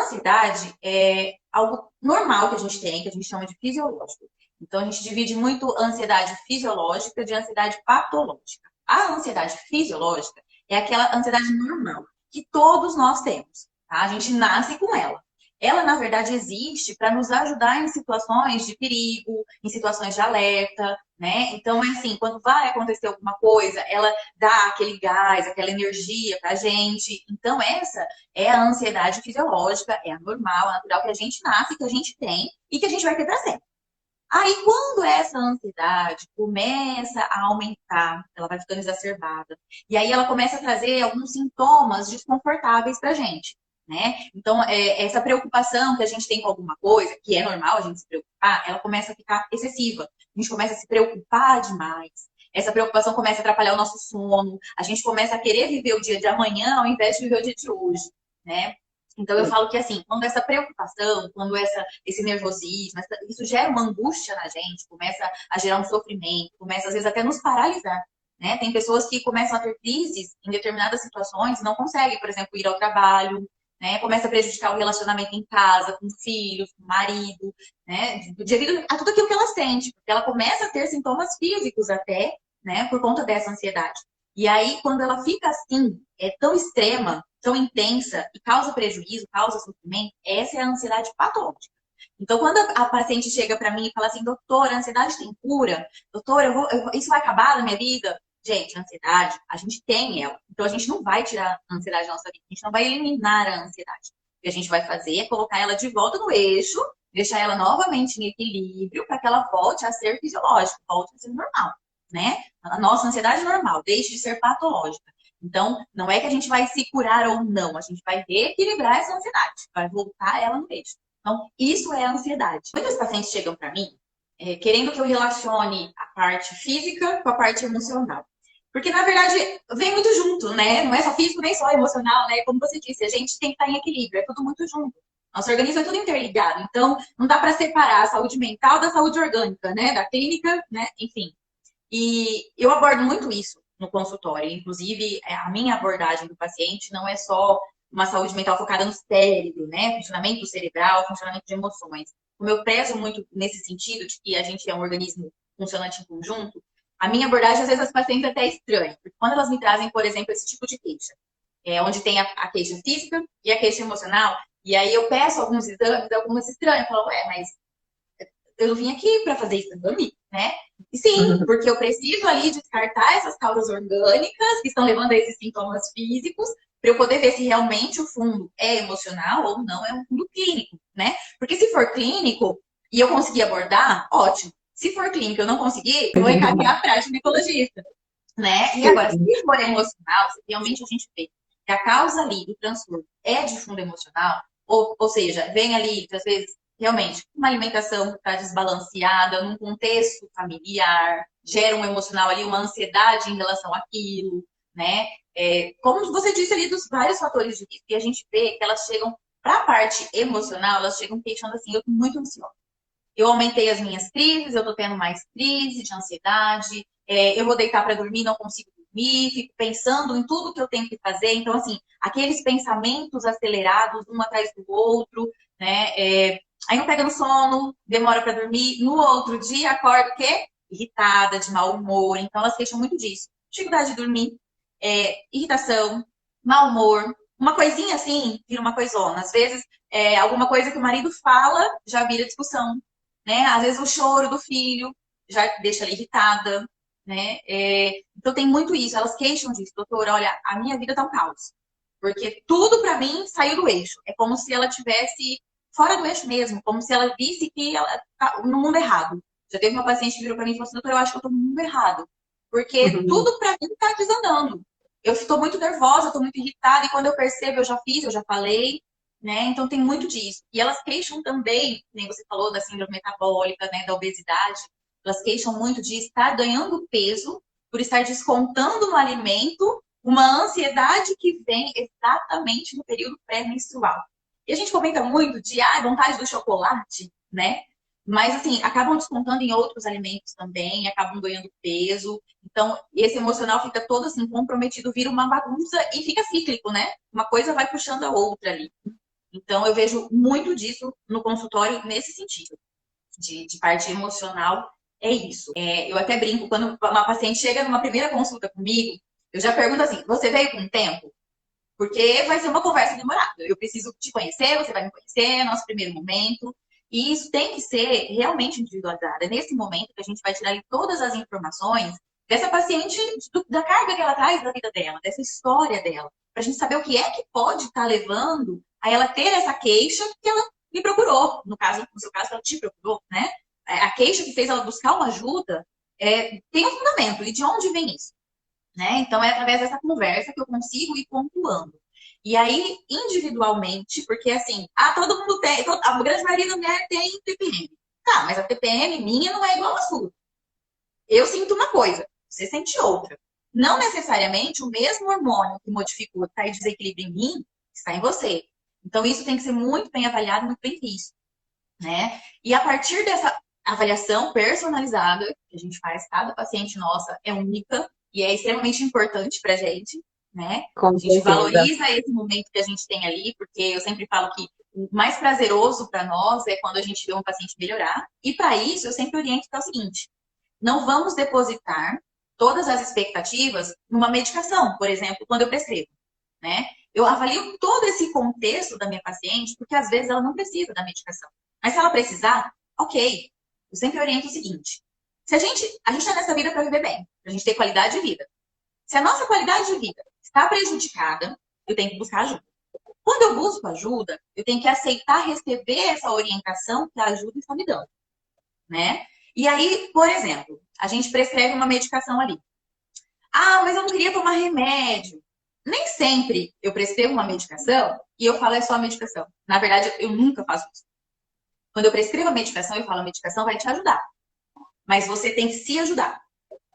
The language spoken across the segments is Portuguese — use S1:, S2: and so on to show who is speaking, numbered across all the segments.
S1: ansiedade é algo normal que a gente tem, que a gente chama de fisiológico. Então, a gente divide muito a ansiedade fisiológica de ansiedade patológica. A ansiedade fisiológica é aquela ansiedade normal que todos nós temos, tá? A gente nasce com ela. Ela, na verdade, existe para nos ajudar em situações de perigo, em situações de alerta, né? Então, é assim, quando vai acontecer alguma coisa, ela dá aquele gás, aquela energia para a gente. Então, essa é a ansiedade fisiológica, é a normal, a natural que a gente nasce, que a gente tem e que a gente vai ter para sempre. Aí, quando essa ansiedade começa a aumentar, ela vai ficando exacerbada, e aí ela começa a trazer alguns sintomas desconfortáveis para a gente, né? Então, essa preocupação que a gente tem com alguma coisa, que é normal a gente se preocupar, ela começa a ficar excessiva. A gente começa a se preocupar demais. Essa preocupação começa a atrapalhar o nosso sono. A gente começa a querer viver o dia de amanhã ao invés de viver o dia de hoje, né? Então, eu falo que, assim, quando essa preocupação, quando esse nervosismo, isso gera uma angústia na gente, começa a gerar um sofrimento, começa, às vezes, até nos paralisar, né? Tem pessoas que começam a ter crises em determinadas situações, não conseguem, por exemplo, ir ao trabalho, né? Começa a prejudicar o relacionamento em casa, com filhos, com marido, né? Devido a tudo aquilo que ela sente, porque ela começa a ter sintomas físicos até, né? Por conta dessa ansiedade. E aí, quando ela fica assim, é tão extrema, tão intensa e causa prejuízo, causa sofrimento, essa é a ansiedade patológica. Então, quando a paciente chega para mim e fala assim, doutora, a ansiedade tem cura? Doutora, isso vai acabar na minha vida? Gente, a ansiedade, a gente tem ela. Então, a gente não vai tirar a ansiedade da nossa vida, a gente não vai eliminar a ansiedade. O que a gente vai fazer é colocar ela de volta no eixo, deixar ela novamente em equilíbrio para que ela volte a ser fisiológica, volte a ser normal, né? A nossa ansiedade é normal, deixe de ser patológica. Então, não é que a gente vai se curar ou não, a gente vai reequilibrar essa ansiedade, vai voltar ela no eixo. Então, isso é a ansiedade. Muitos pacientes chegam para mim querendo que eu relacione a parte física com a parte emocional. Porque, na verdade, vem muito junto, né? Não é só físico, nem só emocional, né? Como você disse, a gente tem que estar em equilíbrio, é tudo muito junto. Nosso organismo é tudo interligado. Então, não dá para separar a saúde mental da saúde orgânica, né? Da clínica, né? Enfim. E eu abordo muito isso no consultório. Inclusive, a minha abordagem do paciente não é só uma saúde mental focada no cérebro, né? Funcionamento cerebral, funcionamento de emoções. Como eu prezo muito nesse sentido de que a gente é um organismo funcionante em conjunto, a minha abordagem, às vezes, as pacientes até estranham. Porque quando elas me trazem, por exemplo, esse tipo de queixa, onde tem a queixa física e a queixa emocional, e aí eu peço alguns exames, algumas estranhas, eu falo, mas eu vim aqui para fazer exame, né? E sim, porque eu preciso ali descartar essas causas orgânicas que estão levando a esses sintomas físicos para eu poder ver se realmente o fundo é emocional ou não é um fundo clínico, né? Porque se for clínico e eu conseguir abordar, ótimo. Se for clínico e eu não conseguir, eu vou encaminhar para a ginecologista, né? E agora, se for emocional, se realmente a gente vê que a causa ali do transtorno é de fundo emocional, ou seja, vem ali, às vezes, realmente, uma alimentação que está desbalanceada, num contexto familiar, gera um emocional ali, uma ansiedade em relação àquilo, né? Como você disse ali, dos vários fatores de risco, e a gente vê que elas chegam, para a parte emocional, elas chegam queixando assim, eu estou muito ansiosa. Eu aumentei as minhas crises, eu estou tendo mais crise de ansiedade, eu vou deitar para dormir, não consigo dormir, fico pensando em tudo que eu tenho que fazer. Então, assim, aqueles pensamentos acelerados, um atrás do outro, né? Aí não pega no sono, demora para dormir, no outro dia acorda o quê? Irritada, de mau humor. Então, elas queixam muito disso. Dificuldade de dormir, irritação, mau humor. Uma coisinha assim, vira uma coisona. Às vezes, alguma coisa que o marido fala já vira discussão, né? Às vezes o choro do filho já deixa ela irritada, né? Então tem muito isso, elas queixam disso, doutora, olha, a minha vida tá um caos, porque tudo para mim saiu do eixo, é como se ela tivesse fora do eixo mesmo, como se ela visse que ela tá no mundo errado. Já teve uma paciente que virou para mim e falou assim, doutora, eu acho que eu tô no mundo errado, porque tudo para mim tá desandando. Eu estou muito nervosa, estou muito irritada, e quando eu percebo, eu já fiz, eu já falei, né? Então tem muito disso. E elas queixam também, nem você falou da síndrome metabólica, né, da obesidade, elas queixam muito de estar ganhando peso por estar descontando no alimento uma ansiedade que vem exatamente no período pré-menstrual. E a gente comenta muito de vontade do chocolate, né? Mas assim, acabam descontando em outros alimentos também, acabam ganhando peso. Então, esse emocional fica todo assim comprometido, vira uma bagunça e fica cíclico, né? Uma coisa vai puxando a outra ali. Então, eu vejo muito disso no consultório nesse sentido, de parte emocional, é isso. Eu até brinco, quando uma paciente chega numa primeira consulta comigo, eu já pergunto assim, você veio com tempo? Porque vai ser uma conversa demorada. Eu preciso te conhecer, você vai me conhecer, é nosso primeiro momento. E isso tem que ser realmente individualizado. É nesse momento que a gente vai tirar todas as informações dessa paciente, da carga que ela traz da vida dela, dessa história dela, para a gente saber o que é que pode estar levando a ela ter essa queixa que ela me procurou. No caso, no seu caso, ela te procurou, né? A queixa que fez ela buscar uma ajuda tem um fundamento. E de onde vem isso? Né? Então, é através dessa conversa que eu consigo ir pontuando. E aí, individualmente, porque assim, todo mundo tem, a grande maioria da mulher tem TPM. Tá, mas a TPM minha não é igual à sua. Eu sinto uma coisa, você sente outra. Não necessariamente o mesmo hormônio que modificou, está em desequilíbrio em mim, está em você. Então, isso tem que ser muito bem avaliado, muito bem visto, né? E a partir dessa avaliação personalizada que a gente faz, cada paciente nossa é única e é extremamente importante para a gente, né?
S2: Com
S1: A gente
S2: certeza.
S1: valoriza esse momento que a gente tem ali, porque eu sempre falo que o mais prazeroso para nós é quando a gente vê um paciente melhorar. E para isso, eu sempre oriento que é o seguinte: não vamos depositar todas as expectativas numa medicação, por exemplo, quando eu prescrevo, né? Eu avalio todo esse contexto da minha paciente, porque às vezes ela não precisa da medicação. Mas se ela precisar, ok. Eu sempre oriento o seguinte: se a gente está nessa vida para viver bem, para a gente ter qualidade de vida. Se a nossa qualidade de vida está prejudicada, eu tenho que buscar ajuda. Quando eu busco ajuda, eu tenho que aceitar receber essa orientação que a ajuda está me dando, né? E aí, por exemplo, a gente prescreve uma medicação ali. Ah, mas eu não queria tomar remédio. Nem sempre eu prescrevo uma medicação e eu falo é só a medicação. Na verdade, eu nunca faço isso. Quando eu prescrevo a medicação, eu falo a medicação vai te ajudar. Mas você tem que se ajudar,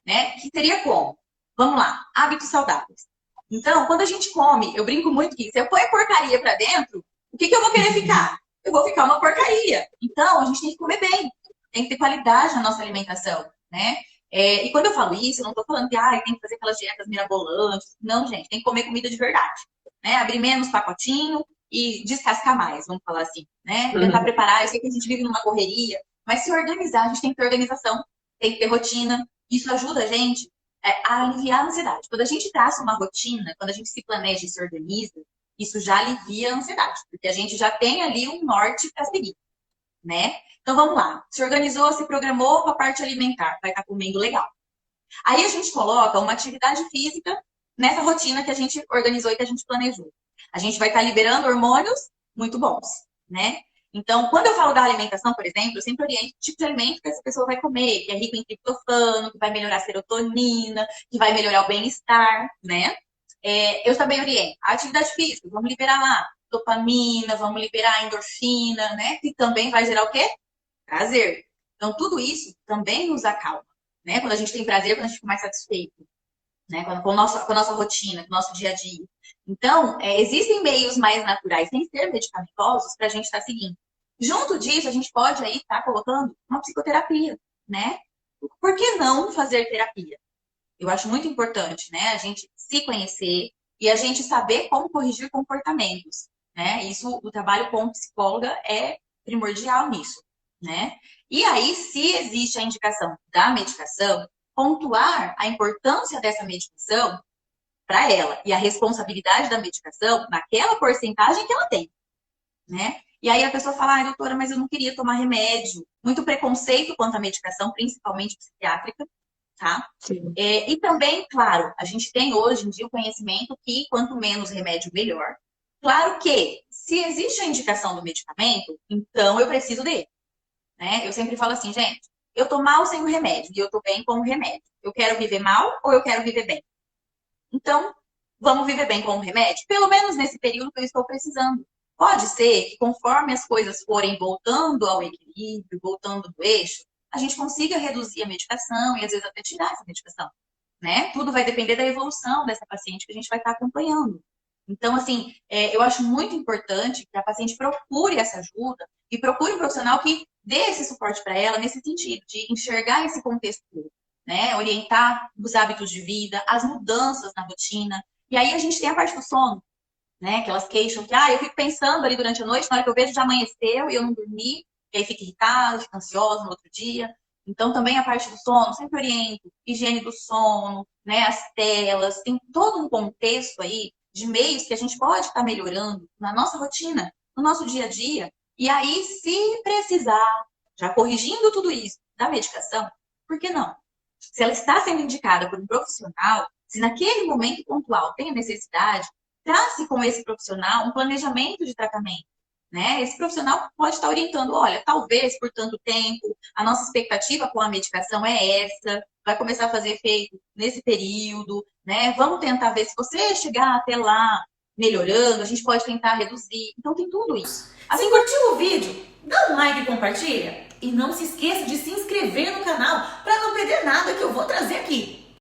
S1: né? Que seria como? Vamos lá, hábitos saudáveis. Então, quando a gente come, eu brinco muito que se eu pôr porcaria para dentro, o que eu vou querer ficar? Eu vou ficar uma porcaria. Então, a gente tem que comer bem, tem que ter qualidade na nossa alimentação, né? E quando eu falo isso, eu não estou falando que tem que fazer aquelas dietas mirabolantes. Não, gente, tem que comer comida de verdade, né? Abrir menos pacotinho e descascar mais, vamos falar assim, né? Tentar
S2: Uhum.
S1: preparar. Eu sei que a gente vive numa correria, mas se organizar, a gente tem que ter organização, tem que ter rotina. Isso ajuda a gente a aliviar a ansiedade. Quando a gente traça uma rotina, quando a gente se planeja e se organiza, isso já alivia a ansiedade, porque a gente já tem ali um norte para seguir, né? Então vamos lá. Se organizou, se programou com a parte alimentar, vai estar comendo legal. Aí a gente coloca uma atividade física nessa rotina que a gente organizou e que a gente planejou. A gente vai estar liberando hormônios muito bons, né? Então, quando eu falo da alimentação, por exemplo, eu sempre oriento o tipo de alimento que essa pessoa vai comer, que é rico em triptofano, que vai melhorar a serotonina, que vai melhorar o bem-estar, né? Eu também oriento a atividade física, vamos liberar lá dopamina, vamos liberar endorfina, né? Que também vai gerar o quê? Prazer. Então, tudo isso também nos acalma, né? Quando a gente tem prazer, quando a gente fica mais satisfeito, né? Com a nossa rotina, com o nosso dia a dia. Então, existem meios mais naturais, sem ser medicamentosos, para a gente estar seguindo. Junto disso, a gente pode aí estar colocando uma psicoterapia, né? Por que não fazer terapia? Eu acho muito importante, né? A gente se conhecer e a gente saber como corrigir comportamentos, né? Isso, o trabalho com psicóloga é primordial nisso, né? E aí, se existe a indicação da medicação, pontuar a importância dessa medicação para ela e a responsabilidade da medicação naquela porcentagem que ela tem, né? E aí a pessoa fala, ai, doutora, mas eu não queria tomar remédio. Muito preconceito quanto à medicação, principalmente psiquiátrica, tá?
S2: Sim.
S1: E também, claro, a gente tem hoje em dia o conhecimento que quanto menos remédio, melhor. Claro que, se existe a indicação do medicamento, então eu preciso dele, né? Eu sempre falo assim, gente, eu tô mal sem o remédio e eu tô bem com o remédio. Eu quero viver mal ou eu quero viver bem? Então, vamos viver bem com o remédio? Pelo menos nesse período que eu estou precisando. Pode ser que conforme as coisas forem voltando ao equilíbrio, voltando do eixo, a gente consiga reduzir a medicação e às vezes até tirar essa medicação, né? Tudo vai depender da evolução dessa paciente que a gente vai estar acompanhando. Então, assim, eu acho muito importante que a paciente procure essa ajuda e procure um profissional que dê esse suporte para ela nesse sentido, de enxergar esse contexto todo, né? Orientar os hábitos de vida, as mudanças na rotina. E aí a gente tem a parte do sono, né? Que elas queixam que, eu fico pensando ali durante a noite, na hora que eu vejo já amanheceu e eu não dormi, e aí fica irritada, fica ansiosa no outro dia. Então, também a parte do sono, sempre oriento, higiene do sono, né? As telas, tem todo um contexto aí de meios que a gente pode estar melhorando na nossa rotina, no nosso dia a dia. E aí, se precisar, já corrigindo tudo isso da medicação, por que não? Se ela está sendo indicada por um profissional, se naquele momento pontual tem a necessidade, trace com esse profissional um planejamento de tratamento. Né? Esse profissional pode estar orientando, olha, talvez por tanto tempo, a nossa expectativa com a medicação é essa, vai começar a fazer efeito nesse período, né? Vamos tentar ver se você chegar até lá melhorando, a gente pode tentar reduzir. Então tem tudo isso.
S2: Se
S1: Assim como
S2: curtiu o vídeo, dá um like e compartilha. E não se esqueça de se inscrever no canal para não perder nada que eu vou trazer aqui.